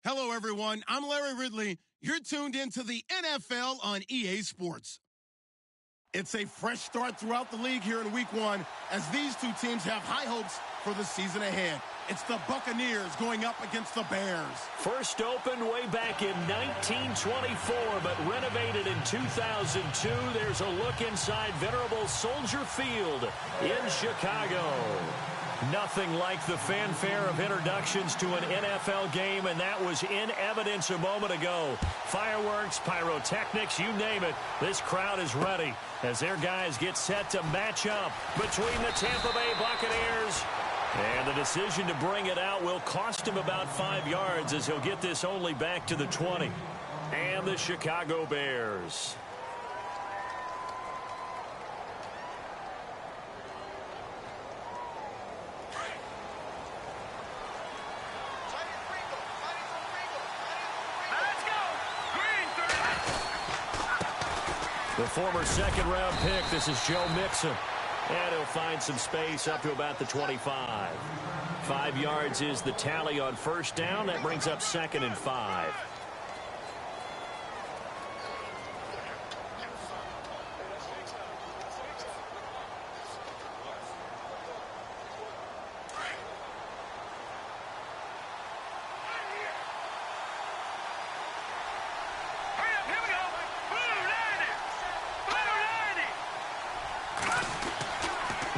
Hello, everyone. I'm Larry Ridley. You're tuned into the NFL on EA Sports. It's a fresh start throughout the league here in Week 1 as these two teams have high hopes for the season ahead. It's the Buccaneers going up against the Bears. First opened way back in 1924, but renovated in 2002. There's a look inside venerable Soldier Field in Chicago. Nothing like the fanfare of introductions to an NFL game, and that was in evidence a moment ago. Fireworks, pyrotechnics, you name it. This crowd is ready as their guys get set to match up between the Tampa Bay Buccaneers. And the decision to bring it out will cost him about 5 yards as he'll get this only back to the 20. And the Chicago Bears. The former second-round pick, this is Joe Mixon. And he'll find some space up to about the 25. 5 yards is the tally on first down. That brings up 2nd and 5.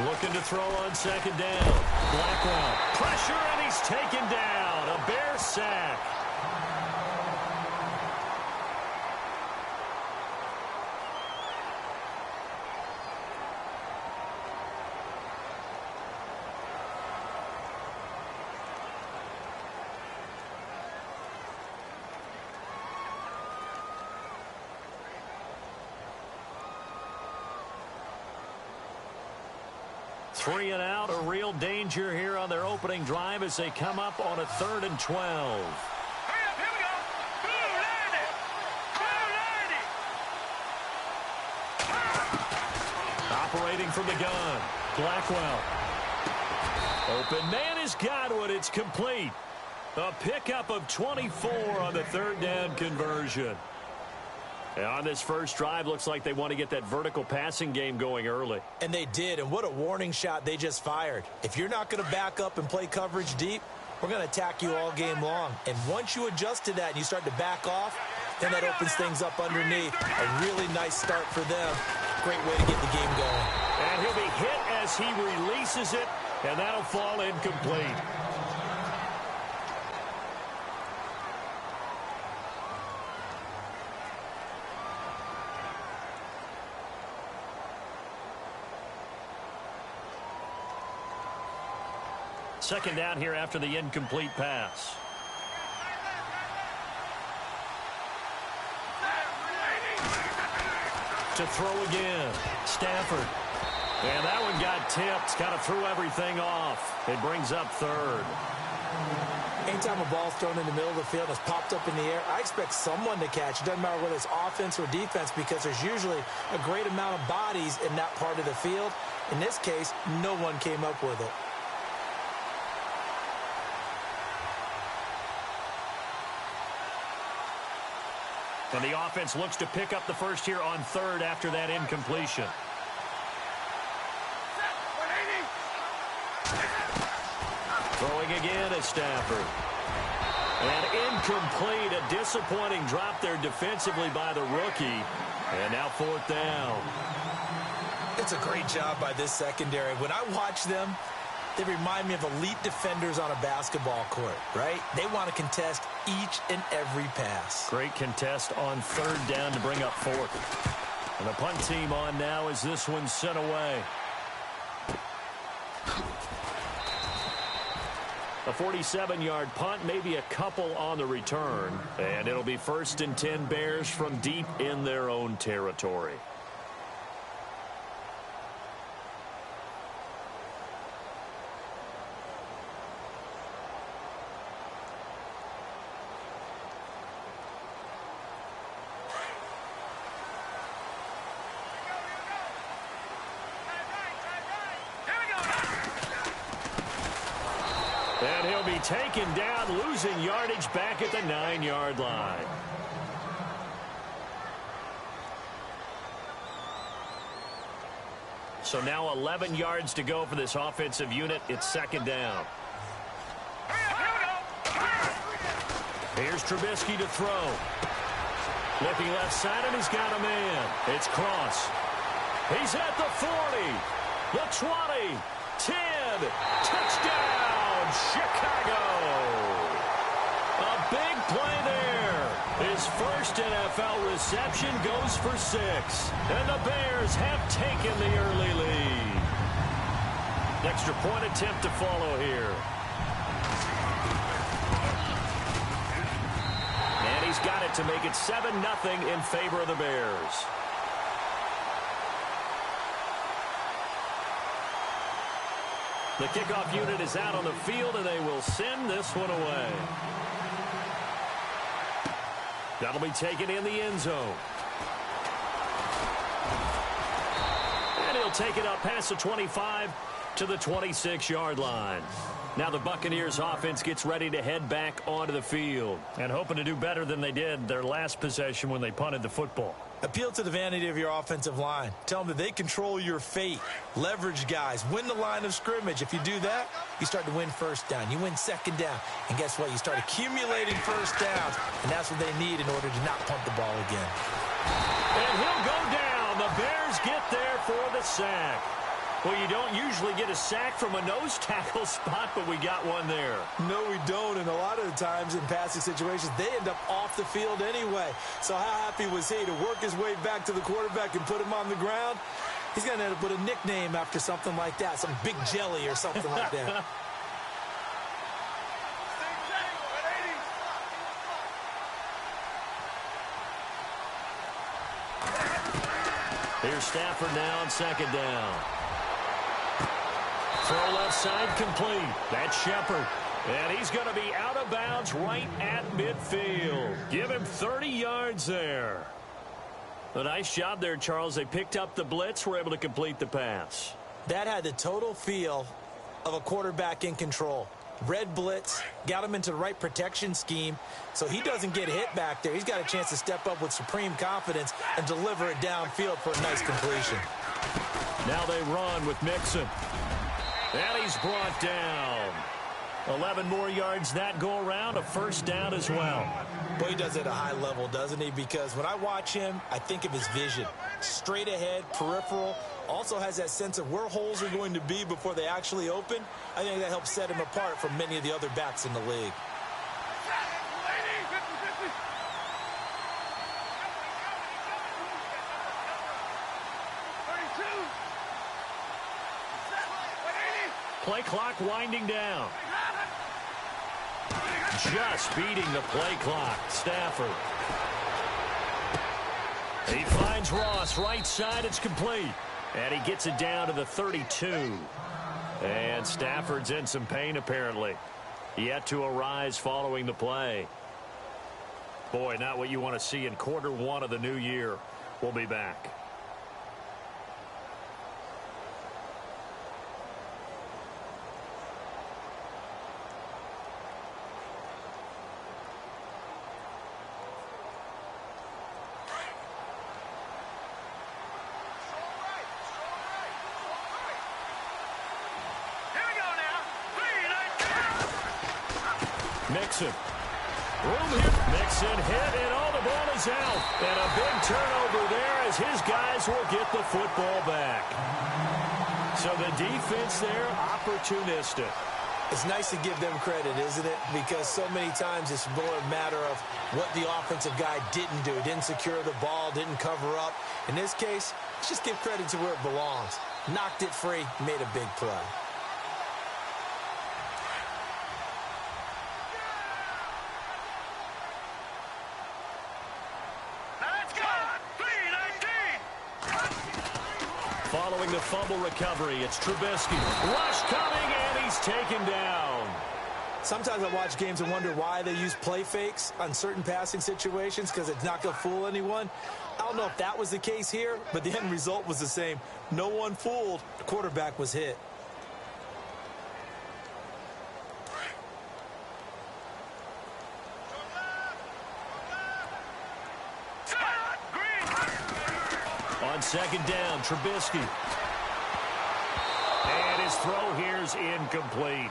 Looking to throw on 2nd down. Blackwell. Pressure, and he's taken down. A Bear sack. Three and out, a real danger here on their opening drive as they come up on a 3rd and 12. Hurry up, here we go. 290. Operating from the gun. Blackwell. Open man has got one. It's complete. A pickup of 24 on the 3rd down conversion. And on this first drive, looks like they want to get that vertical passing game going early. And they did, and what a warning shot they just fired. If you're not going to back up and play coverage deep, we're going to attack you all game long. And once you adjust to that and you start to back off, then that opens things up underneath. A really nice start for them. Great way to get the game going. And he'll be hit as he releases it, and that'll fall incomplete. Second down here after the incomplete pass. To throw again. Stafford. And that one got tipped. Kind of threw everything off. It brings up 3rd. Anytime a ball's thrown in the middle of the field and it's popped up in the air, I expect someone to catch. It doesn't matter whether it's offense or defense because there's usually a great amount of bodies in that part of the field. In this case, no one came up with it. And the offense looks to pick up the first here on 3rd after that incompletion. Throwing again is Stafford. And incomplete. A disappointing drop there defensively by the rookie. And now 4th down. It's a great job by this secondary. When I watch them, they remind me of elite defenders on a basketball court, right? They want to contest each and every pass. Great contest on 3rd down to bring up 4th. And the punt team on now as this one's sent away. A 47-yard punt, maybe a couple on the return. And it'll be 1st and 10 Bears from deep in their own territory. And he'll be taken down, losing yardage back at the 9-yard line. So now 11 yards to go for this offensive unit. It's second down. Here's Trubisky to throw. Looking left side, and he's got a man. It's Cross. He's at the 40, the 20, 10. Touchdown, Chicago. A big play there. His first NFL reception goes for 6. And the Bears have taken the early lead. Extra point attempt to follow here. And he's got it to make it 7-0 in favor of the Bears. The kickoff unit is out on the field, and they will send this one away. That'll be taken in the end zone. And he'll take it up past the 25 to the 26-yard line. Now the Buccaneers offense gets ready to head back onto the field and hoping to do better than they did their last possession when they punted the football. Appeal to the vanity of your offensive line. Tell them that they control your fate. Leverage guys. Win the line of scrimmage. If you do that, you start to win first down. You win second down. And guess what? You start accumulating first downs. And that's what they need in order to not punt the ball again. And he'll go down. The Bears get there for the sack. Well, you don't usually get a sack from a nose tackle spot, but we got one there. No, we don't, and a lot of the times in passing situations, they end up off the field anyway. So how happy was he to work his way back to the quarterback and put him on the ground? He's going to end up with a nickname after something like that, some Big Jelly or something like that. Here's Stafford now on second down. Throw left side complete. That's Shepard. And he's going to be out of bounds right at midfield. Give him 30 yards there. A nice job there, Charles. They picked up the blitz, were able to complete the pass. That had the total feel of a quarterback in control. Red blitz, got him into the right protection scheme, so he doesn't get hit back there. He's got a chance to step up with supreme confidence and deliver it downfield for a nice completion. Now they run with Mixon. And he's brought down. 11 more yards that go around, a first down as well. Boy, he does it at a high level, doesn't he? Because when I watch him, I think of his vision. Straight ahead, peripheral, also has that sense of where holes are going to be before they actually open. I think that helps set him apart from many of the other backs in the league. Play clock winding down. Just beating the play clock. Stafford. He finds Ross right side. It's complete. And he gets it down to the 32. And Stafford's in some pain apparently. Yet to arise following the play. Boy, not what you want to see in quarter one of the new year. We'll be back. Mixon. Room here. Mixon hit, and all the ball is out. And a big turnover there as his guys will get the football back. So the defense there, opportunistic. It's nice to give them credit, isn't it? Because so many times it's more a matter of what the offensive guy didn't do. Didn't secure the ball, didn't cover up. In this case, let's just give credit to where it belongs. Knocked it free, made a big play. Following the fumble recovery, it's Trubisky. Rush coming, and he's taken down. Sometimes I watch games and wonder why they use play fakes on certain passing situations because it's not going to fool anyone. I don't know if that was the case here, but the end result was the same. No one fooled. The quarterback was hit. second down. Trubisky. And his throw here's incomplete.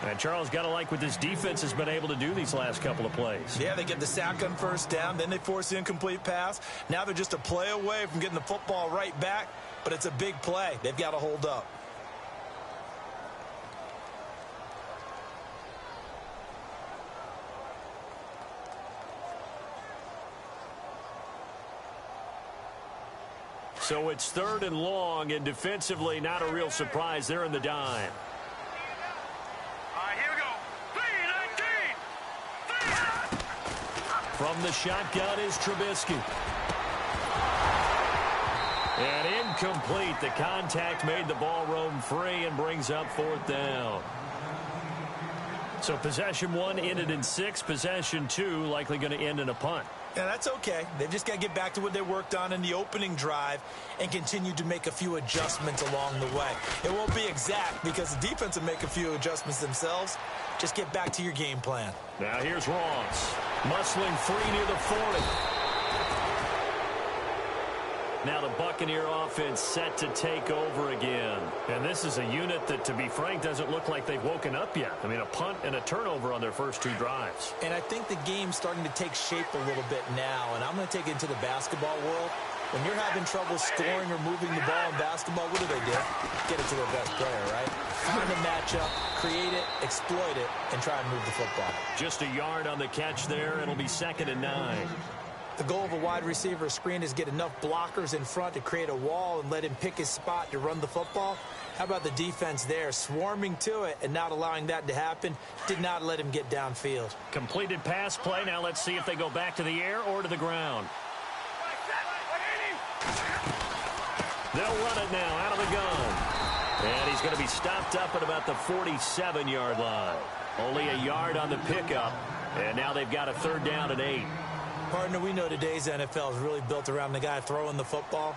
And Charles, got to like what this defense has been able to do these last couple of plays. Yeah, they get the sack on first down, then they force the incomplete pass. Now they're just a play away from getting the football right back, but it's a big play. They've got to hold up. So it's third and long, and defensively not a real surprise. They're in the dime. All right, here we go. 3-19. From the shotgun is Trubisky. And incomplete. The contact made the ball roam free and brings up fourth down. So possession one ended in 6. Possession 2 likely going to end in a punt. Yeah, that's okay. They've just got to get back to what they worked on in the opening drive and continue to make a few adjustments along the way. It won't be exact because the defense will make a few adjustments themselves. Just get back to your game plan. Now here's Ross. Muscling free near the 40. Now the Buccaneer offense set to take over again. And this is a unit that, to be frank, doesn't look like they've woken up yet. I mean, a punt and a turnover on their first 2 drives. And I think the game's starting to take shape a little bit now. And I'm going to take it into the basketball world. When you're having trouble scoring or moving the ball in basketball, what do? Get it to their best player, right? Find a matchup, create it, exploit it, and try and move the football. Just a yard on the catch there. It'll be 2nd and 9. The goal of a wide receiver screen is get enough blockers in front to create a wall and let him pick his spot to run the football. How about the defense there, swarming to it and not allowing that to happen? Did not let him get downfield. Completed pass play. Now let's see if they go back to the air or to the ground. They'll run it now out of the gun. And he's going to be stopped up at about the 47-yard line. Only a yard on the pickup. And now they've got a 3rd down and 8. Partner, we know today's NFL is really built around the guy throwing the football.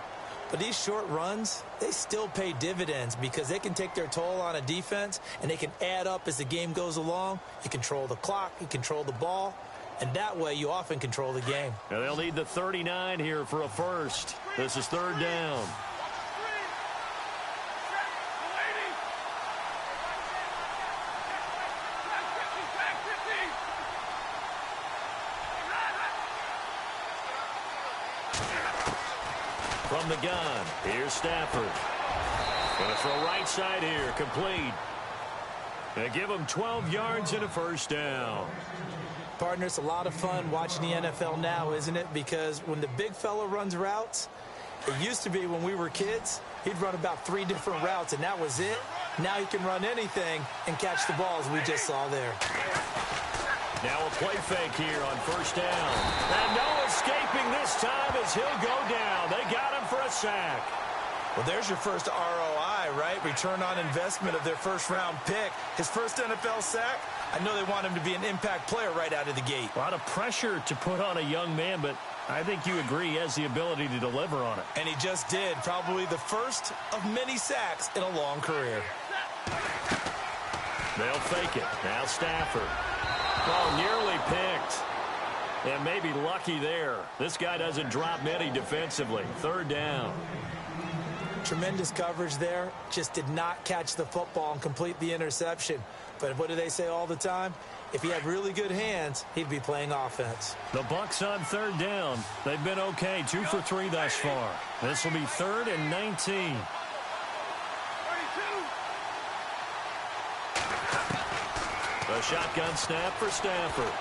But these short runs, they still pay dividends because they can take their toll on a defense and they can add up as the game goes along. You control the clock, you control the ball, and that way you often control the game. Now they'll need the 39 here for a first. This is 3rd down. From the gun, here's Stafford. Going to throw right side here, complete. They give him 12 yards and a first down. Partner, it's a lot of fun watching the NFL now, isn't it? Because when the big fella runs routes, it used to be when we were kids, he'd run about 3 different routes, and that was it. Now he can run anything and catch the ball, as we just saw there. Now a play fake here on first down. And no escaping this time as he'll go down. They got him for a sack. Well, there's your first ROI, right? Return on investment of their first-round pick. His first NFL sack, I know they want him to be an impact player right out of the gate. A lot of pressure to put on a young man, but I think you agree he has the ability to deliver on it. And he just did. Probably the first of many sacks in a long career. They'll fake it. Now Stafford. Oh, nearly picked. And maybe lucky there. This guy doesn't drop many defensively. 3rd down. Tremendous coverage there. Just did not catch the football and complete the interception. But what do they say all the time? If he had really good hands, he'd be playing offense. The Bucs on 3rd down. They've been okay. 2 for 3 thus far. This will be 3rd and 19. A shotgun snap for Stafford.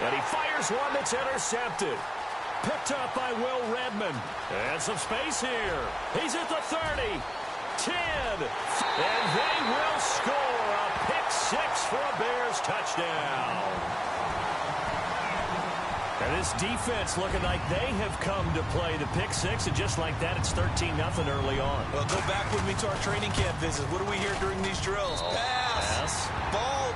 And he fires one that's intercepted. Picked up by Will Redmond. And some space here. He's at the 30. 10. And they will score a pick 6 for a Bears touchdown. And this defense looking like they have come to play the pick 6, and just like that, it's 13-0 early on. Well, go back with me to our training camp visit. What do we hear during these drills? Pass.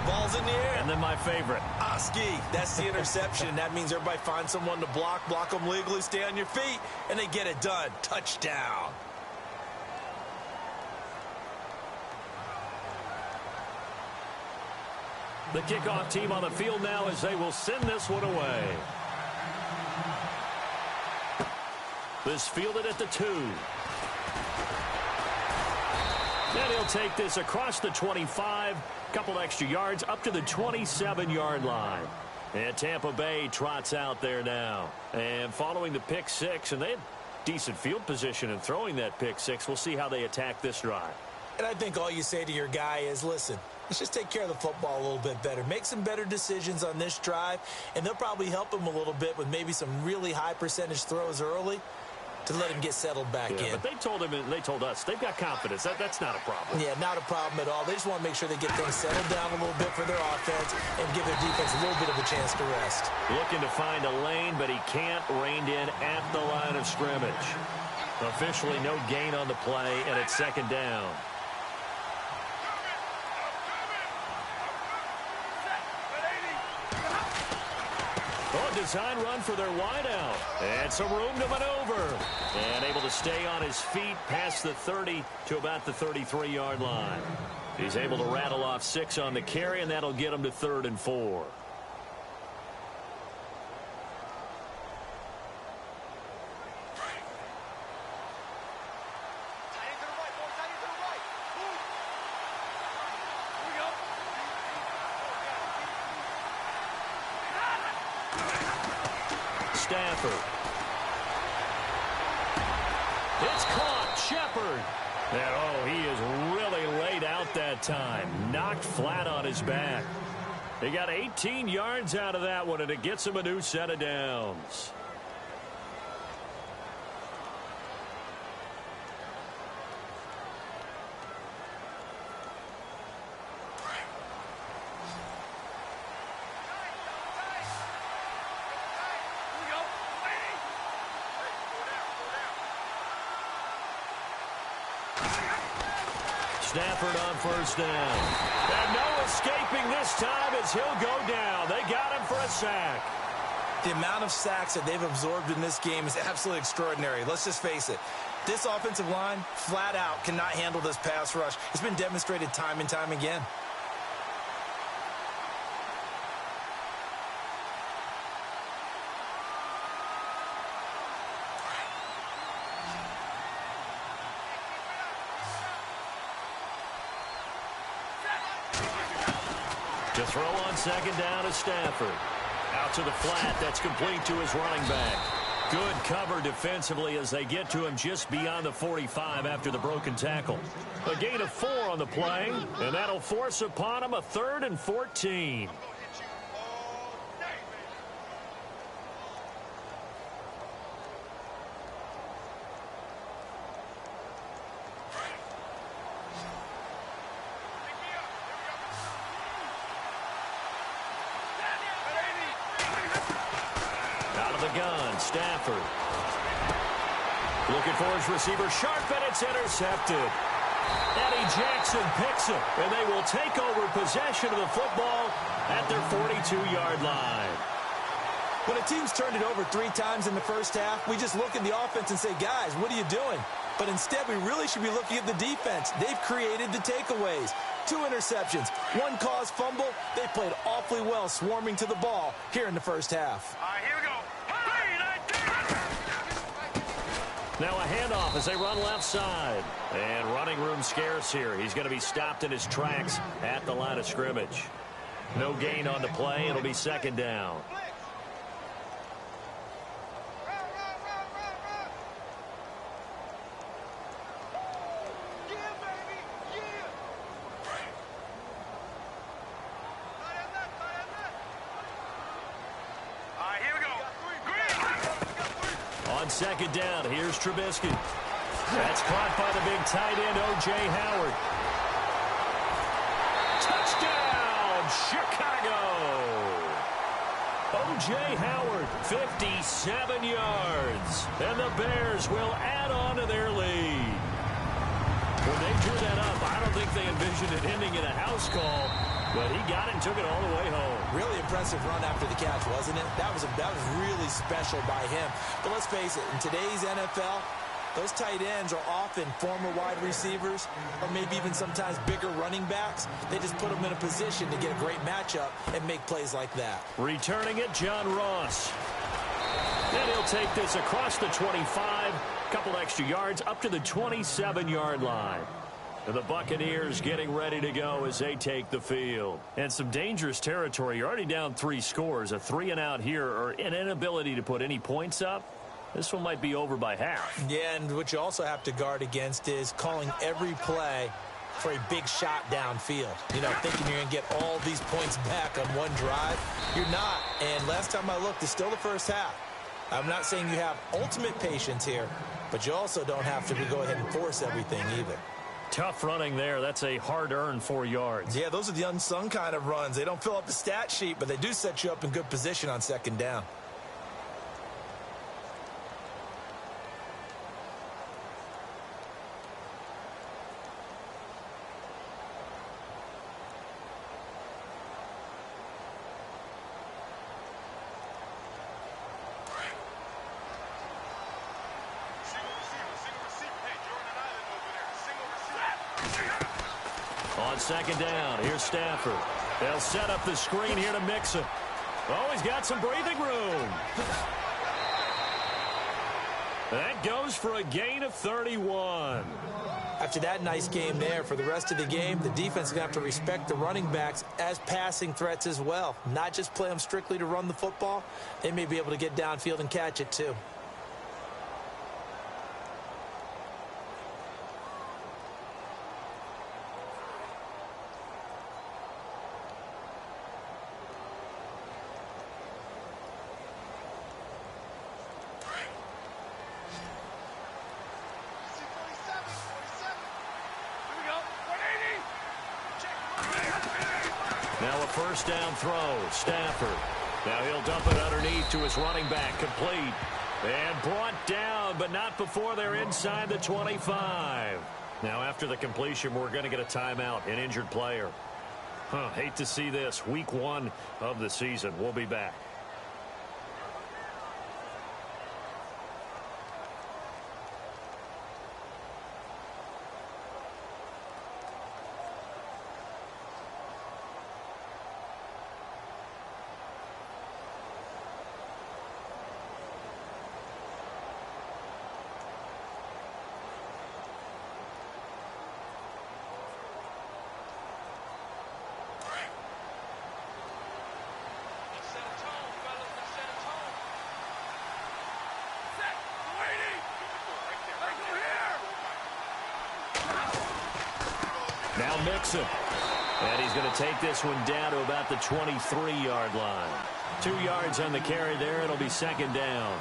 Ball's in the air. And then my favorite. Oski. That's the interception. That means everybody finds someone to block them legally, stay on your feet, and they get it done. Touchdown. The kickoff team on the field now as they will send this one away. This fielded at the 2. And he'll take this across the 25, couple extra yards up to the 27-yard line. And Tampa Bay trots out there now. And following the pick 6, and they had decent field position in throwing that pick 6. We'll see how they attack this drive. And I think all you say to your guy is, listen, let's just take care of the football a little bit better. Make some better decisions on this drive, and they'll probably help him a little bit with maybe some really high percentage throws early to let him get settled back in. But they told him, and they told us, they've got confidence. That's not a problem. Yeah, not a problem at all. They just want to make sure they get things settled down a little bit for their offense and give their defense a little bit of a chance to rest. Looking to find a lane, but he can't. Reined in at the line of scrimmage. Officially no gain on the play, and it's second down. Design run for their wideout. And some room to maneuver. And able to stay on his feet past the 30 to about the 33-yard line. He's able to rattle off 6 on the carry, and that'll get him to 3rd and 4. Stafford. It's caught. Shepard. And, oh, he is really laid out that time. Knocked flat on his back. They got 18 yards out of that one, and it gets him a new set of downs. Stafford on first down. And no escaping this time as he'll go down. They got him for a sack. The amount of sacks that they've absorbed in this game is absolutely extraordinary. Let's just face it. This offensive line, flat out, cannot handle this pass rush. It's been demonstrated time and time again. To throw on second down is Stafford. Out to the flat. That's complete to his running back. Good cover defensively as they get to him just beyond the 45 after the broken tackle. A gain of 4 on the play, and that'll force upon him a 3rd and 14. Stafford. Looking for his receiver, sharp, and it's intercepted. Eddie Jackson picks it, and they will take over possession of the football at their 42-yard line. When a team's turned it over 3 times in the first half, we just look at the offense and say, guys, what are you doing? But instead, we really should be looking at the defense. They've created the takeaways. 2 interceptions, 1 caused fumble. They played awfully well swarming to the ball here in the first half. All right, here we go. Now a handoff as they run left side. And running room scarce here. He's going to be stopped in his tracks at the line of scrimmage. No gain on the play. It'll be second down. On second down, here's Trubisky. That's caught by the big tight end, O.J. Howard. Touchdown, Chicago! O.J. Howard, 57 yards. And the Bears will add on to their lead. When they drew that up, I don't think they envisioned it ending in a house call. But he got it and took it all the way home. Really impressive run after the catch, wasn't it? That was really special by him. But let's face it, in today's NFL, those tight ends are often former wide receivers or maybe even sometimes bigger running backs. They just put them in a position to get a great matchup and make plays like that. Returning it, John Ross. And he'll take this across the 25, a couple extra yards up to the 27-yard line. And the Buccaneers getting ready to go as they take the field. And some dangerous territory. You're already down 3 scores. A 3-and-out here or an inability to put any points up. This one might be over by half. Yeah, and what you also have to guard against is calling every play for a big shot downfield. You know, thinking you're going to get all these points back on one drive. You're not. And last time I looked, it's still the first half. I'm not saying you have ultimate patience here, but you also don't have to go ahead and force everything either. Tough running there. That's a hard-earned 4 yards. Yeah, those are the unsung kind of runs. They don't fill up the stat sheet, but they do set you up in good position on second down. On second down, here's Stafford. They'll set up the screen here to Mixon. Oh, he's got some breathing room. That goes for a gain of 31. After that nice game there, for the rest of the game, the defense is going to have to respect the running backs as passing threats as well. Not just play them strictly to run the football. They may be able to get downfield and catch it too. Now a first down throw. Stafford. Now he'll dump it underneath to his running back. Complete. And brought down, but not before they're inside the 25. Now after the completion, we're going to get a timeout, an injured player. Hate to see this. Week 1 of the season. We'll be back. Now Mixon. And he's going to take this one down to about the 23-yard line. 2 yards on the carry there. It'll be second down.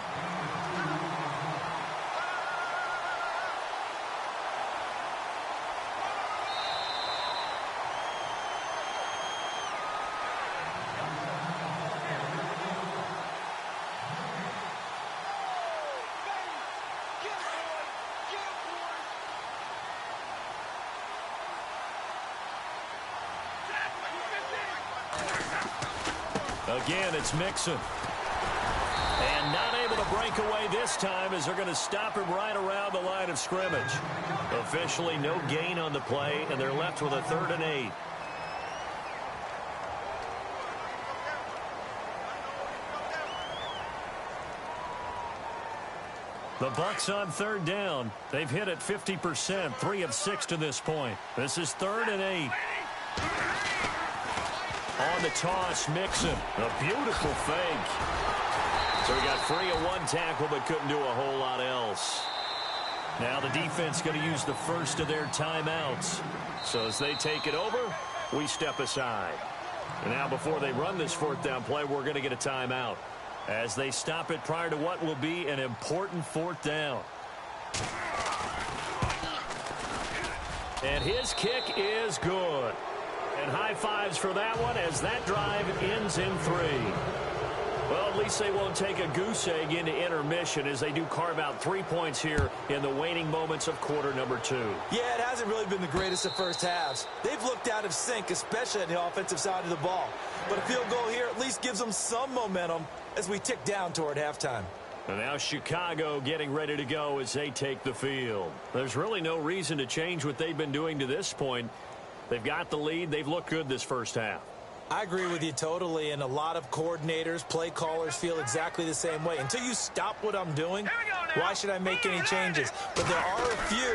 Again, it's Mixon. And not able to break away this time as they're going to stop him right around the line of scrimmage. Officially no gain on the play, and they're left with a 3rd and 8. The Bucs on 3rd down. They've hit it 50%, 3 of 6 to this point. This is 3rd and 8. On the toss, Mixon. A beautiful fake. So he got free of 1 tackle but couldn't do a whole lot else. Now the defense going to use the first of their timeouts. So as they take it over, we step aside. And now before they run this 4th down play, we're going to get a timeout as they stop it prior to what will be an important 4th down. And his kick is good. And high fives for that one as that drive ends in 3. Well, at least they won't take a goose egg into intermission as they do carve out 3 points here in the waning moments of quarter number 2. Yeah, it hasn't really been the greatest of first halves. They've looked out of sync, especially on the offensive side of the ball. But a field goal here at least gives them some momentum as we tick down toward halftime. And now Chicago getting ready to go as they take the field. There's really no reason to change what they've been doing to this point. They've got the lead. They've looked good this first half. I agree with you totally, and a lot of coordinators, play callers feel exactly the same way. Until you stop what I'm doing, why should I make any changes? But there are a few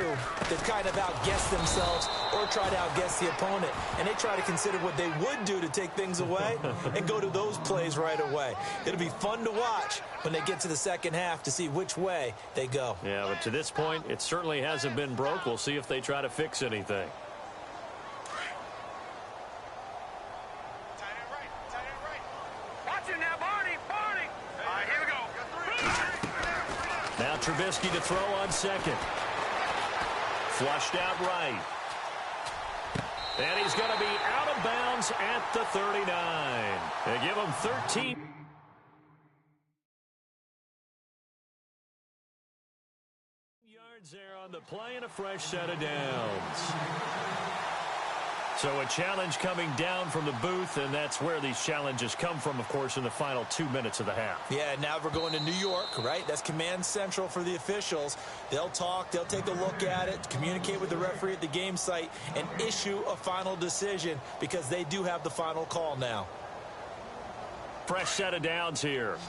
that kind of outguess themselves or try to outguess the opponent, and they try to consider what they would do to take things away and go to those plays right away. It'll be fun to watch when they get to the second half to see which way they go. Yeah, but to this point, it certainly hasn't been broke. We'll see if they try to fix anything. Now Trubisky to throw on second. Flushed out right. And he's going to be out of bounds at the 39. They give him 13 yards there on the play and a fresh set of downs. So a challenge coming down from the booth, and that's where these challenges come from, of course, in the final 2 minutes of the half. Yeah, now we're going to New York, right? That's command central for the officials. They'll talk, they'll take a look at it, communicate with the referee at the game site, and issue a final decision because they do have the final call now. Fresh set of downs here.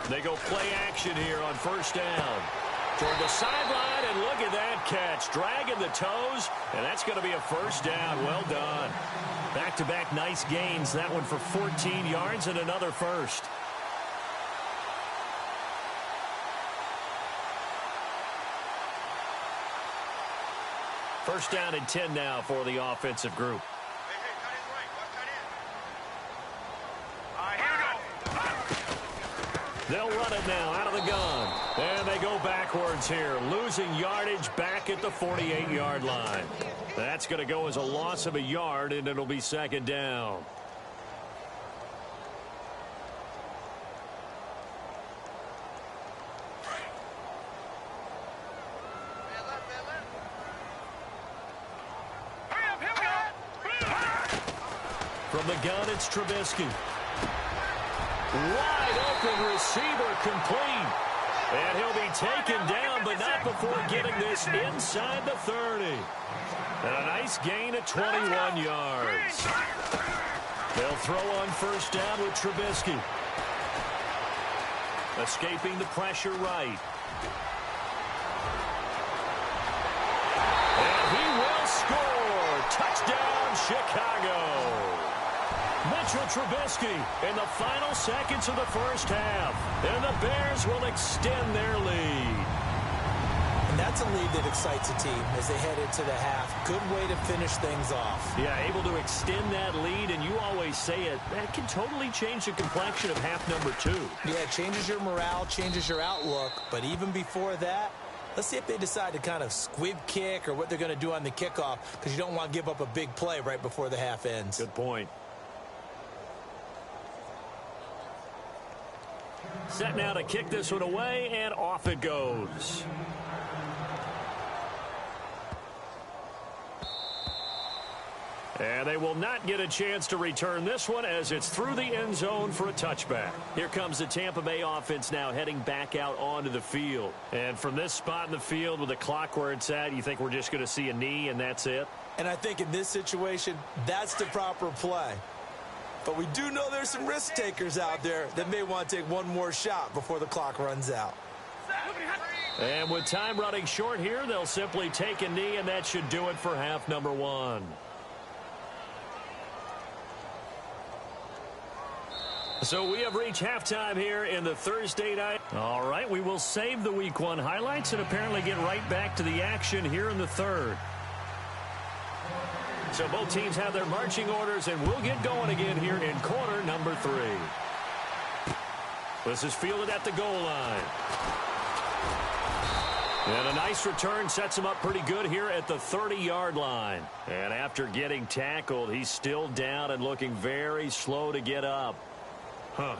They go play action here on first down. Toward the sideline, and look at that catch. Dragging the toes, and that's going to be a first down. Well done. Back-to-back nice gains. That one for 14 yards and another first. First down and 10 now for the offensive group. They'll run it now out of the gun. And they go backwards here, losing yardage back at the 48-yard line. That's going to go as a loss of a yard, and it'll be second down. From the gun, it's Trubisky. Wide open receiver complete. And he'll be taken down, but not before getting this inside the 30. And a nice gain of 21 yards. They'll throw on first down with Trubisky. Escaping the pressure right. And he will score. Touchdown, Chicago. Mitchell Trubisky in the final seconds of the first half. And the Bears will extend their lead. And that's a lead that excites a team as they head into the half. Good way to finish things off. Yeah, able to extend that lead, and you always say it, that can totally change the complexion of half number 2. Yeah, it changes your morale, changes your outlook. But even before that, let's see if they decide to kind of squib kick or what they're going to do on the kickoff, because you don't want to give up a big play right before the half ends. Good point. Set now to kick this one away, and off it goes. And they will not get a chance to return this one as it's through the end zone for a touchback. Here comes the Tampa Bay offense now heading back out onto the field. And from this spot in the field with the clock where it's at, you think we're just going to see a knee and that's it? And I think in this situation, that's the proper play. But we do know there's some risk takers out there that may want to take one more shot before the clock runs out. And with time running short here, they'll simply take a knee, and that should do it for half number 1. So we have reached halftime here in the Thursday night. All right, we will save the Week 1 highlights and apparently get right back to the action here in the third. So both teams have their marching orders, and we'll get going again here in quarter number 3. This is fielded at the goal line. And a nice return sets him up pretty good here at the 30-yard line. And after getting tackled, he's still down and looking very slow to get up.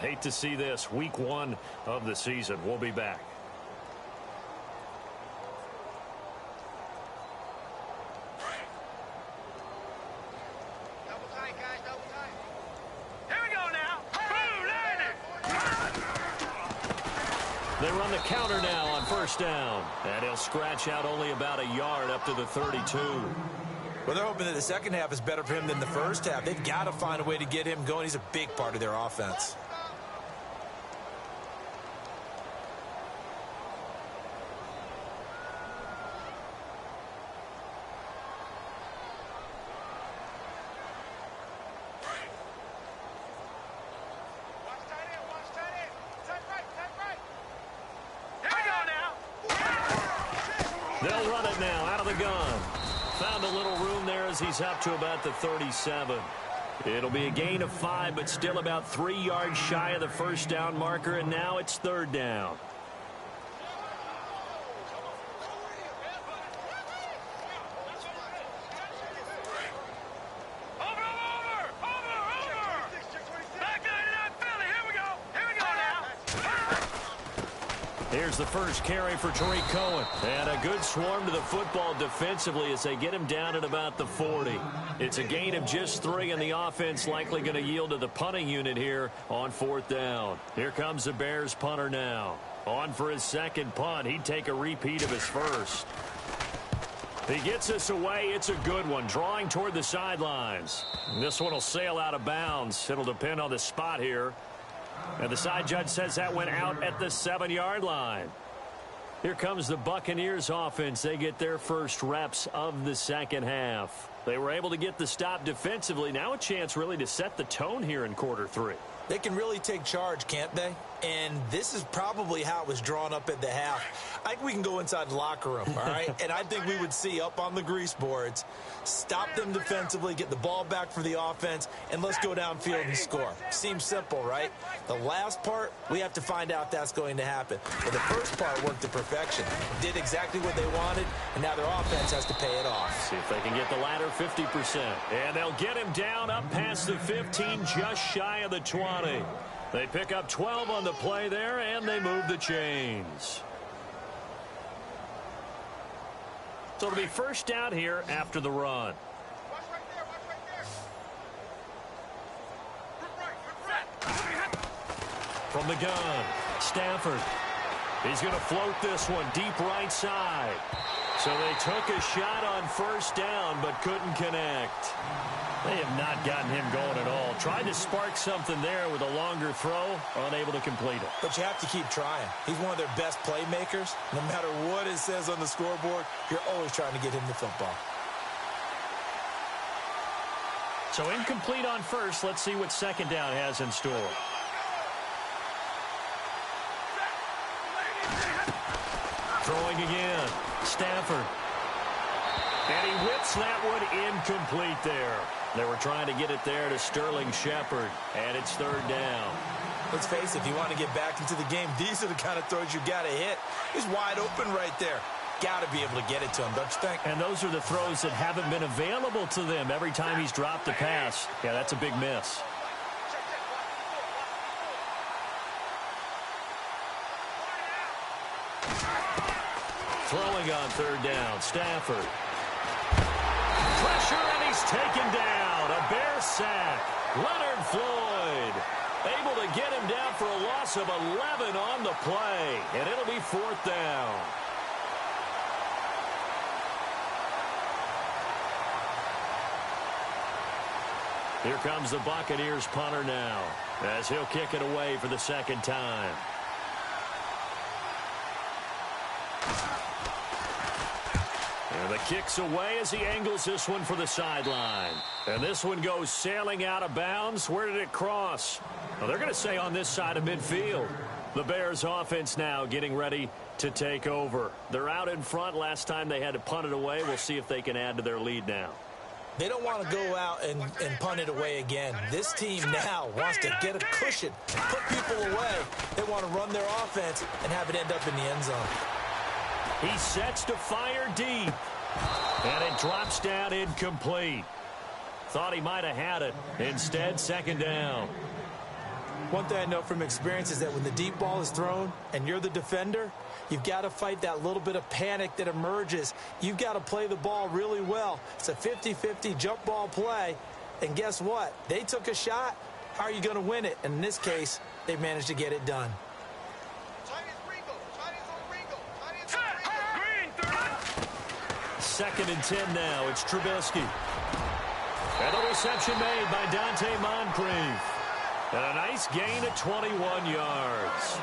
Hate to see this. Week 1 of the season. We'll be back. They run the counter now on first down. And he'll scratch out only about a yard up to the 32. Well, they're hoping that the second half is better for him than the first half. They've got to find a way to get him going. He's a big part of their offense. They'll run it now out of the gun. Found a little room there as he's up to about the 37. It'll be a gain of 5, but still about 3 yards shy of the first down marker, and now it's third down. Here's the first carry for Tariq Cohen. And a good swarm to the football defensively as they get him down at about the 40. It's a gain of just 3, and the offense likely going to yield to the punting unit here on fourth down. Here comes the Bears punter now. On for his second punt. He'd take a repeat of his first. He gets us away. It's a good one. Drawing toward the sidelines. This one will sail out of bounds. It'll depend on the spot here. And the side judge says that went out at the 7-yard line. Here comes the Buccaneers offense. They get their first reps of the second half. They were able to get the stop defensively. Now a chance really to set the tone here in quarter 3. They can really take charge, can't they? And this is probably how it was drawn up at the half. I think we can go inside the locker room, all right? And I think we would see up on the grease boards, stop them defensively, get the ball back for the offense, and let's go downfield and score. Seems simple, right? The last part, we have to find out if that's going to happen. But the first part worked to perfection. Did exactly what they wanted, and now their offense has to pay it off. See if they can get the latter 50%. And they'll get him down up past the 15, just shy of the 20. They pick up 12 on the play there, and they move the chains. So it'll be first down here after the run. From the gun, Stafford. He's going to float this one deep right side. So they took a shot on first down, but couldn't connect. They have not gotten him going at all. Tried to spark something there with a longer throw, unable to complete it. But you have to keep trying. He's one of their best playmakers. No matter what it says on the scoreboard, you're always trying to get him the football. So incomplete on first. Let's see what second down has in store. Throwing again. Stafford. And he whips that one incomplete there. They were trying to get it there to Sterling Shepard, and it's third down. Let's face it, if you want to get back into the game, these are the kind of throws you got to hit. He's wide open right there. Got to be able to get it to him, don't you think? And those are the throws that haven't been available to them every time he's dropped a pass. Yeah, that's a big miss. Throwing on third down, Stafford. Pressure, and he's taken down. A Bear sack. Leonard Floyd able to get him down for a loss of 11 on the play, and it'll be fourth down. Here comes the Buccaneers punter now, as he'll kick it away for the second time. And the kick's away as he angles this one for the sideline. And this one goes sailing out of bounds. Where did it cross? Well, they're going to say on this side of midfield. The Bears offense now getting ready to take over. They're out in front. Last time they had to punt it away. We'll see if they can add to their lead now. They don't want to go out and punt it away again. This team now wants to get a cushion, put people away. They want to run their offense and have it end up in the end zone. He sets to fire deep. And it drops down incomplete. Thought he might have had it. Instead, second down. One thing I know from experience is that when the deep ball is thrown and you're the defender, you've got to fight that little bit of panic that emerges. You've got to play the ball really well. It's a 50-50 jump ball play. And guess what? They took a shot. How are you going to win it? And in this case, they managed to get it done. 2nd and 10 now. It's Trubisky. And the reception made by Dante Moncrief. And a nice gain at 21 yards.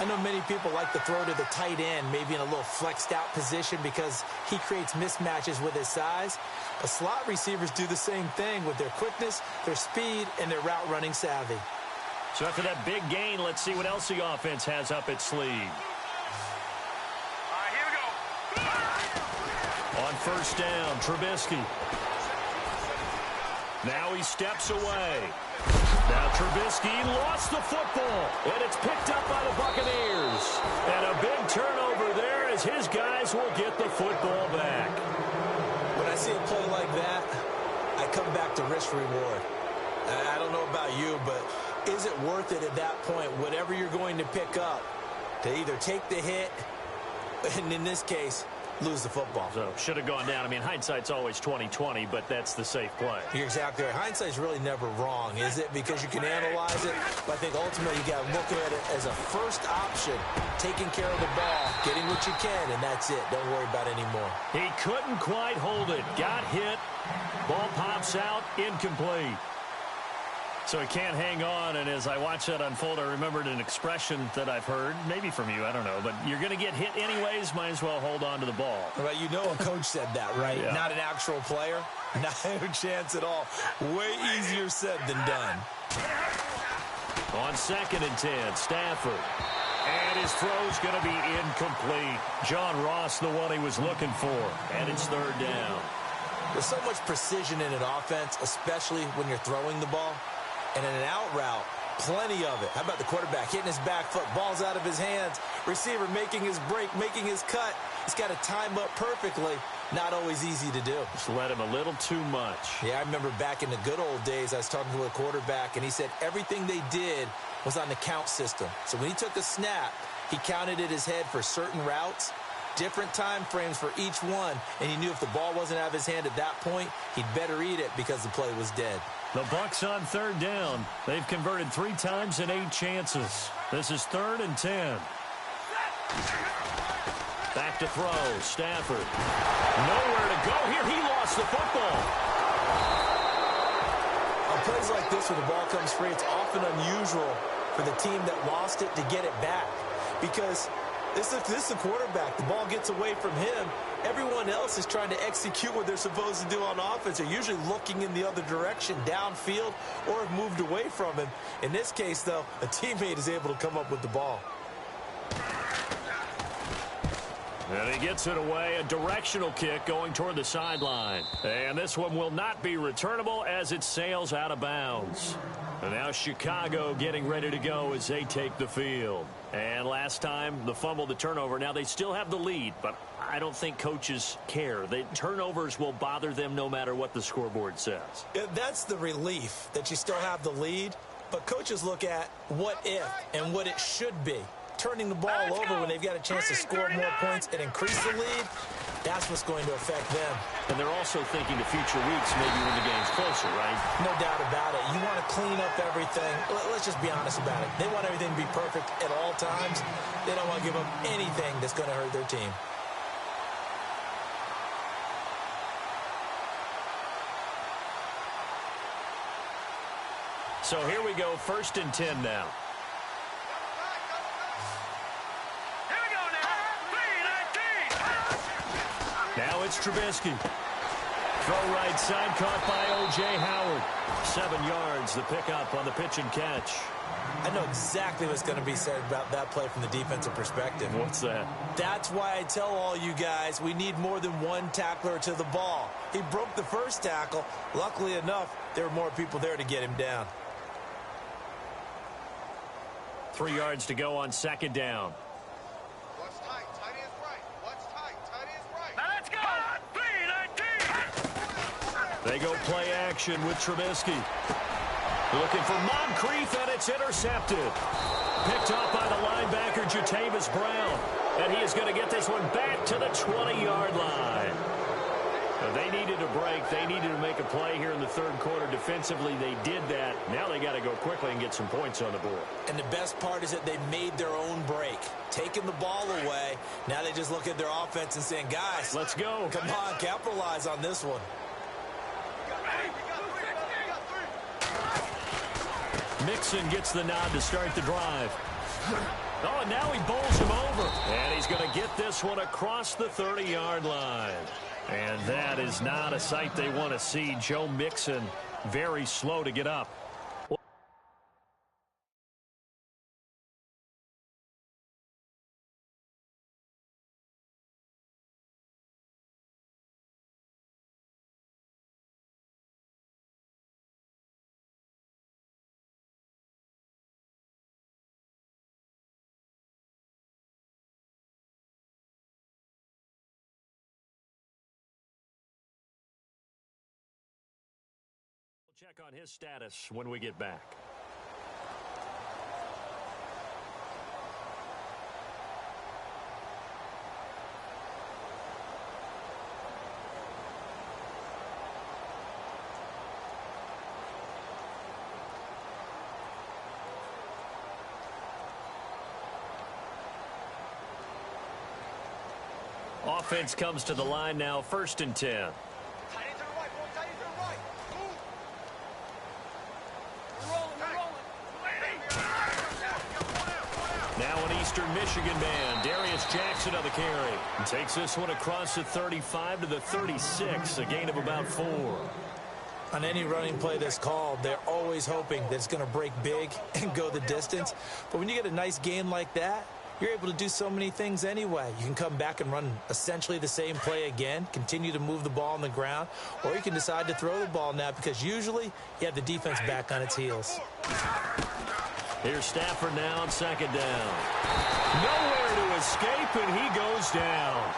I know many people like to throw to the tight end, maybe in a little flexed out position because he creates mismatches with his size. But slot receivers do the same thing with their quickness, their speed, and their route running savvy. So after that big gain, let's see what else the offense has up its sleeve. All right, here we go. On 1st down, Trubisky. Now he steps away. Now Trubisky lost the football, and it's picked up by the Buccaneers. And a big turnover there as his guys will get the football back. When I see a play like that, I come back to risk-reward. I don't know about you, but is it worth it at that point, whatever you're going to pick up, to either take the hit, and in this case, lose the football? So should have gone down. I mean, hindsight's always 20/20, but that's the safe play. You're exactly right. Hindsight's really never wrong, is it? Because you can analyze it, but I think ultimately you got to look at it as a first option, taking care of the ball, getting what you can, and that's it. Don't worry about it anymore. He couldn't quite hold it. Got hit. Ball pops out. Incomplete. So he can't hang on, and as I watch that unfold, I remembered an expression that I've heard, maybe from you, I don't know, but you're going to get hit anyways, might as well hold on to the ball. Right, you know a coach said that, right? Yeah. Not an actual player. Not a chance at all. Way easier said than done. On 2nd and 10, Stafford. And his throw's going to be incomplete. John Ross, the one he was looking for, and it's 3rd down. There's so much precision in an offense, especially when you're throwing the ball. And in an out route, plenty of it. How about the quarterback hitting his back foot, ball's out of his hands, receiver making his break, making his cut. He's got to time up perfectly. Not always easy to do. Just let him a little too much. Yeah, I remember back in the good old days, I was talking to a quarterback, and he said everything they did was on the count system. So when he took a snap, he counted in his head for certain routes, different time frames for each one, and he knew if the ball wasn't out of his hand at that point, he'd better eat it because the play was dead. The Bucs on 3rd down. They've converted 3 times in 8 chances. This is 3rd and 10. Back to throw. Stafford. Nowhere to go here. He lost the football. On plays like this where the ball comes free, it's often unusual for the team that lost it to get it back. Because this is the quarterback. The ball gets away from him. Everyone else is trying to execute what they're supposed to do on offense. They're usually looking in the other direction, downfield, or have moved away from him. In this case, though, a teammate is able to come up with the ball. And he gets it away. A directional kick going toward the sideline. And this one will not be returnable as it sails out of bounds. And now Chicago getting ready to go as they take the field. And last time, the fumble, the turnover. Now they still have the lead, but I don't think coaches care. The turnovers will bother them no matter what the scoreboard says. Yeah, that's the relief that you still have the lead. But coaches look at what if and what it should be. Turning the ball over when they've got a chance to score more points and increase the lead, that's what's going to affect them. And they're also thinking to future weeks, maybe when the game's closer, right? No doubt about it. You want to clean up everything. Let's just be honest about it. They want everything to be perfect at all times. They don't want to give up anything that's going to hurt their team. So here we go, 1st and 10 now. Now it's Trubisky. Throw right side, caught by O.J. Howard. 7 yards, the pickup on the pitch and catch. I know exactly what's going to be said about that play from the defensive perspective. What's that? That's why I tell all you guys we need more than one tackler to the ball. He broke the first tackle. Luckily enough, there were more people there to get him down. 3 yards to go on 2nd down. What's tight? Tight is right. What's tight? Tight is right. Now let's go. 3-19. They go play action with Trubisky. Looking for Moncrief, and it's intercepted. Picked off by the linebacker, Jatavis Brown. And he is going to get this one back to the 20-yard line. They needed a break. They needed to make a play here in the third quarter. Defensively, they did that. Now they got to go quickly and get some points on the board. And the best part is that they made their own break, taking the ball away. Now they just look at their offense and saying, guys, let's go. Come on, capitalize on this one. Mixon gets the nod to start the drive. Oh, and now he bowls him over. And he's going to get this one across the 30-yard line. And that is not a sight they want to see. Joe Mixon very slow to get up. Check on his status when we get back. Offense comes to the line now, 1st and 10. Eastern Michigan man, Darius Jackson on the carry. And takes this one across the 35 to the 36, a gain of about 4. On any running play that's called, they're always hoping that it's going to break big and go the distance. But when you get a nice gain like that, you're able to do so many things anyway. You can come back and run essentially the same play again, continue to move the ball on the ground, or you can decide to throw the ball now because usually you have the defense back on its heels. Here's Stafford now on 2nd down. Nowhere to escape, and he goes down.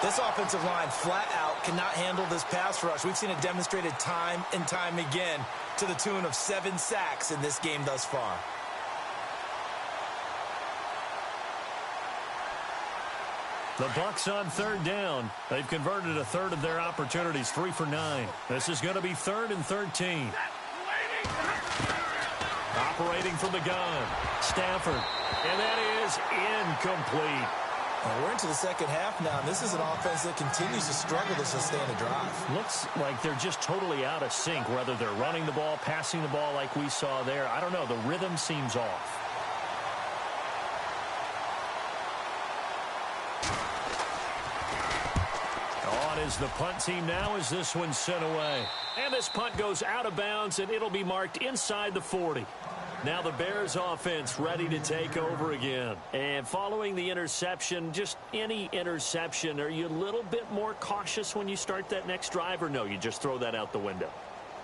This offensive line flat out cannot handle this pass rush. We've seen it demonstrated time and time again to the tune of 7 sacks in this game thus far. The Bucs on 3rd down. They've converted a third of their opportunities, 3 for 9. This is going to be 3rd and 13. Operating from the gun, Stafford, and that is incomplete. Well, we're into the second half now, and this is an offense that continues to struggle to sustain a drive. Looks like they're just totally out of sync, whether they're running the ball, passing the ball like we saw there. I don't know. The rhythm seems off. On is the punt team now as this one's sent away. And this punt goes out of bounds, and it'll be marked inside the 40. Now the Bears offense ready to take over again. And following the interception, just any interception, are you a little bit more cautious when you start that next drive, or no, you just throw that out the window?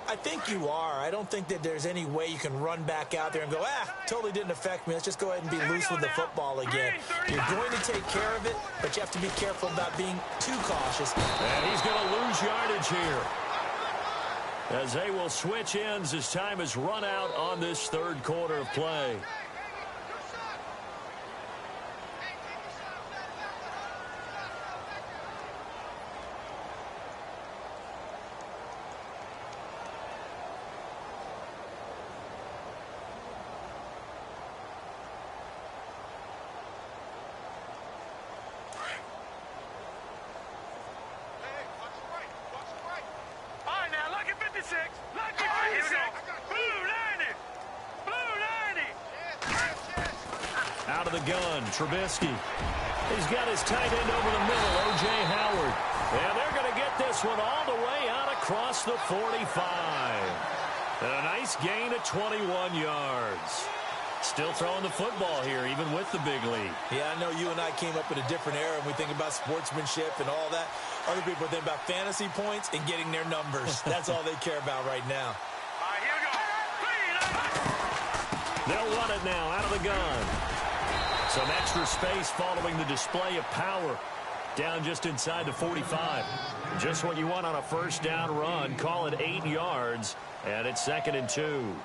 I think you are. I don't think that there's any way you can run back out there and go, totally didn't affect me. Let's just go ahead and be loose with the football again. You're going to take care of it, but you have to be careful about being too cautious. And he's going to lose yardage here, as they will switch ends as time is run out on this 3rd quarter of play. Out of the gun, Trubisky. He's got his tight end over the middle, O.J. Howard. And they're going to get this one all the way out across the 45. And a nice gain of 21 yards. Still throwing the football here, even with the big lead. Yeah, I know you and I came up in a different era, and we think about sportsmanship and all that. Other people think about fantasy points and getting their numbers. That's all they care about right now. All right, here we go. They'll run it now out of the gun. Some extra space following the display of power. Down just inside the 45. Just what you want on a 1st down run. Call it 8 yards. And it's 2nd and 2.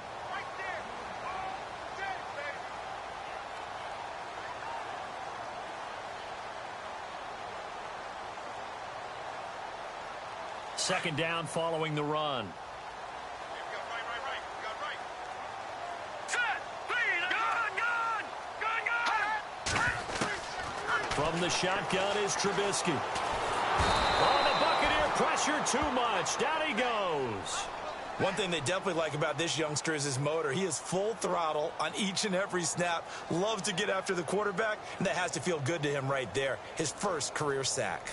Second down following the run. From the shotgun is Trubisky. Oh, the Buccaneer pressure too much. Down he goes. One thing they definitely like about this youngster is his motor. He is full throttle on each and every snap. Loves to get after the quarterback, and that has to feel good to him right there. His first career sack.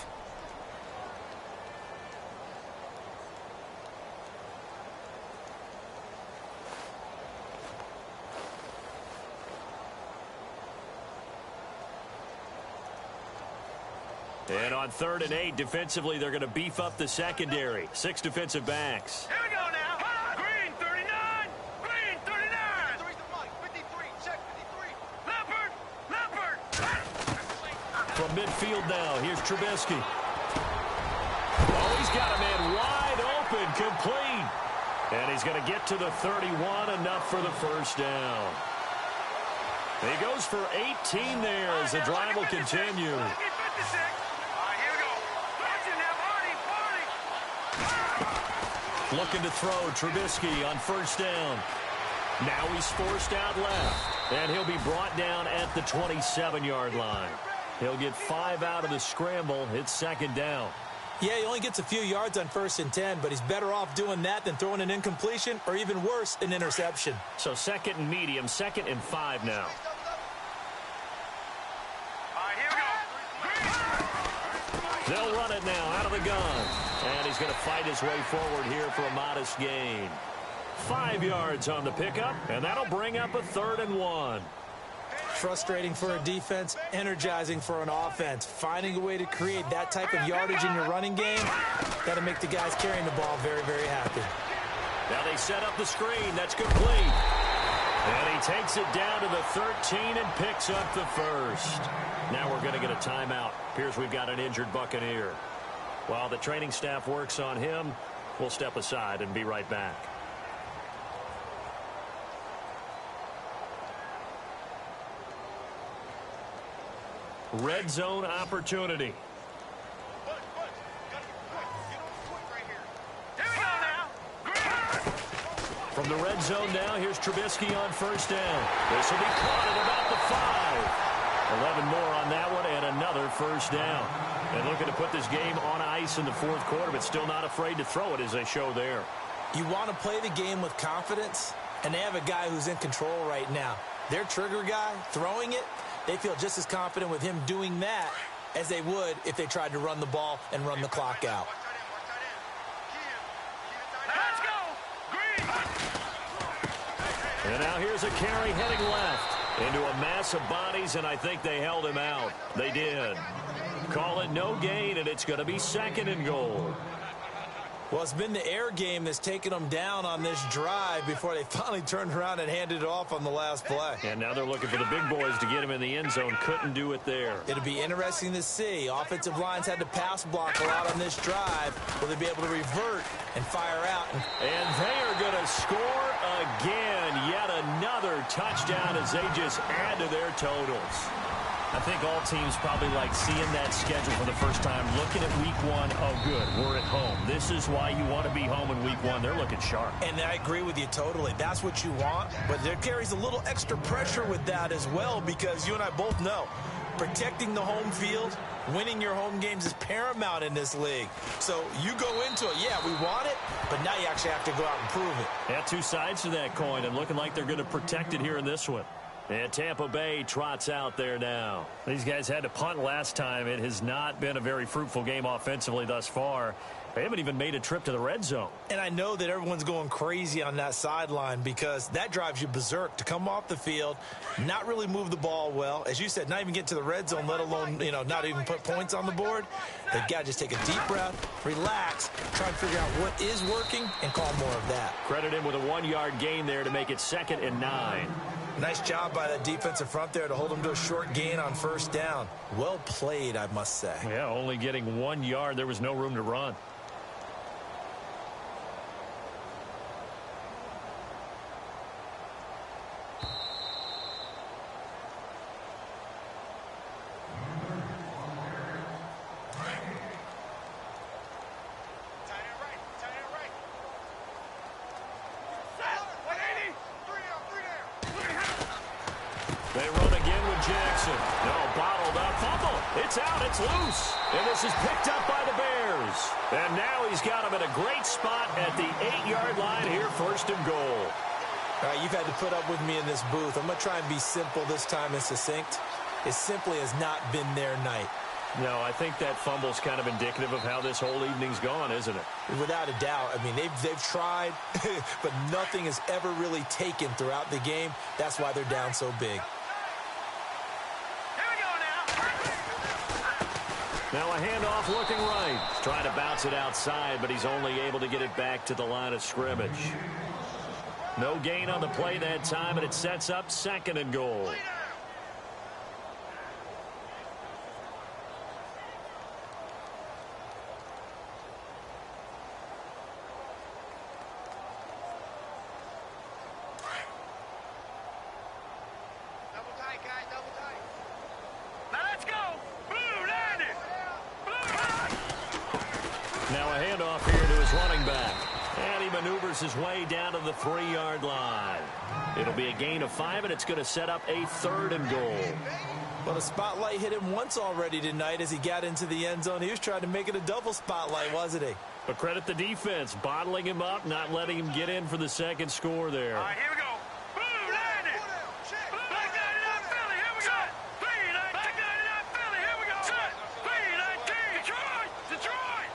And on 3rd and 8, defensively, they're going to beef up the secondary. 6 defensive backs. Here we go now. Green, 39. Green, 39. 53's the Mike. 53. Check 53. Leopard. From midfield now, here's Trubisky. Oh, he's got a man wide open, complete. And he's going to get to the 31, enough for the first down. He goes for 18 there as the drive will continue. Looking to throw, Trubisky on first down. Now he's forced out left, and he'll be brought down at the 27-yard line. He'll get 5 out of the scramble. It's second down. Yeah, he only gets a few yards on 1st and 10, but he's better off doing that than throwing an incompletion or even worse, an interception. So 2nd and medium, 2nd and 5 now. They'll run it now out of the gun. And he's going to fight his way forward here for a modest gain. 5 yards on the pickup, and that'll bring up a 3rd and 1. Frustrating for a defense, energizing for an offense. Finding a way to create that type of yardage in your running game, that'll make the guys carrying the ball very, very happy. Now they set up the screen. That's complete. And he takes it down to the 13 and picks up the first. Now we're going to get a timeout. Appears we've got an injured Buccaneer. While the training staff works on him, we'll step aside and be right back. Red zone opportunity. From the red zone now, here's Trubisky on first down. This will be caught at about the 5. 11 more on that one and another first down. And looking to put this game on ice in the 4th quarter, but still not afraid to throw it as they show there. You want to play the game with confidence, and they have a guy who's in control right now. Their trigger guy, throwing it, they feel just as confident with him doing that as they would if they tried to run the ball and run the clock out. Let's go. Green. And now here's a carry heading left into a mass of bodies, and I think they held him out. They did. Call it no gain, and it's going to be 2nd and goal. Well, it's been the air game that's taken them down on this drive before they finally turned around and handed it off on the last play. And now they're looking for the big boys to get him in the end zone. Couldn't do it there. It'll be interesting to see. Offensive lines had to pass block a lot on this drive. Will they be able to revert and fire out? And they are going to score again. Yet another touchdown as they just add to their totals. I think all teams probably like seeing that schedule for the first time, looking at week 1. Oh, good, we're at home. This is why you want to be home in week 1. They're looking sharp. And I agree with you totally. That's what you want. But there carries a little extra pressure with that as well, because you and I both know protecting the home field, winning your home games is paramount in this league. So you go into it, yeah, we want it, but now you actually have to go out and prove it. Yeah, 2 sides to that coin, and looking like they're going to protect it here in this one. And Tampa Bay trots out there now. These guys had to punt last time. It has not been a very fruitful game offensively thus far. They haven't even made a trip to the red zone. And I know that everyone's going crazy on that sideline because that drives you berserk to come off the field, not really move the ball well. As you said, not even get to the red zone, let alone, not even put points on the board. They've got to just take a deep breath, relax, try and figure out what is working, and call more of that. Credit him with a 1-yard gain there to make it 2nd and 9. Nice job by that defensive front there to hold them to a short gain on first down. Well played, I must say. Yeah, only getting 1 yard. There was no room to run. gets loose, and this is picked up by the Bears. And now he's got him in a great spot at the 8-yard line here, 1st and goal. All right, you've had to put up with me in this booth. I'm going to try and be simple this time and succinct. It simply has not been their night. No, I think that fumble's kind of indicative of how this whole evening's gone, isn't it? Without a doubt. I mean, they've tried, but nothing has ever really taken throughout the game. That's why they're down so big. Now a handoff looking right. He's trying to bounce it outside, but he's only able to get it back to the line of scrimmage. No gain on the play that time, and it sets up 2nd and goal. Now a handoff here to his running back. And he maneuvers his way down to the 3-yard line. It'll be a gain of 5, and it's going to set up a 3rd and goal. Well, the spotlight hit him once already tonight as he got into the end zone. He was trying to make it a double spotlight, wasn't he? But credit the defense, bottling him up, not letting him get in for the 2nd score there. All right, here we go. Blue, landed. Black 99 Philly, here we go. 3-19. Black 99 Philly, here we go. 3-19. Detroit. Detroit.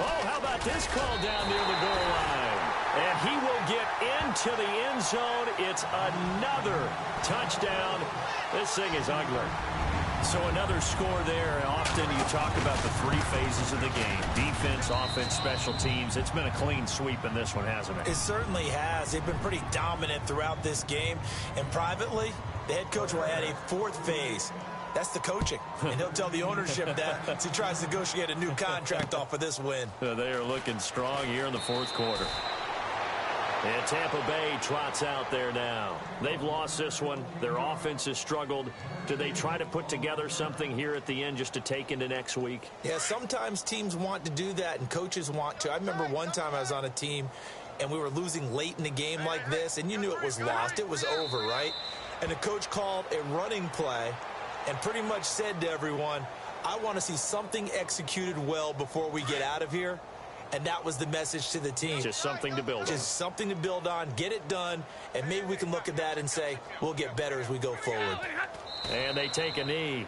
Oh, how about this call down near the goal line? And he will get into the end zone. It's another touchdown. This thing is ugly. So another score there. Often you talk about the 3 phases of the game. Defense, offense, special teams. It's been a clean sweep in this one, hasn't it? It certainly has. They've been pretty dominant throughout this game. And privately, the head coach will add a 4th phase. That's the coaching. And he'll tell the ownership that as he tries to negotiate a new contract off of this win. They are looking strong here in the 4th quarter. And Tampa Bay trots out there now. They've lost this one. Their offense has struggled. Do they try to put together something here at the end just to take into next week? Yeah, sometimes teams want to do that and coaches want to. I remember one time I was on a team and we were losing late in the game like this, and you knew it was lost. It was over, right? And the coach called a running play and pretty much said to everyone, I want to see something executed well before we get out of here. And that was the message to the team. Just something to build on. Just something to build on, get it done, and maybe we can look at that and say, we'll get better as we go forward. And they take a knee.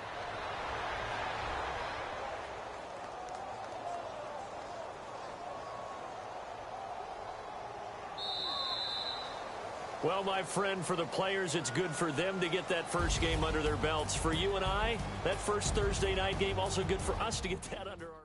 Well, my friend, for the players, it's good for them to get that first game under their belts. For you and I, that first Thursday night game, also good for us to get that under our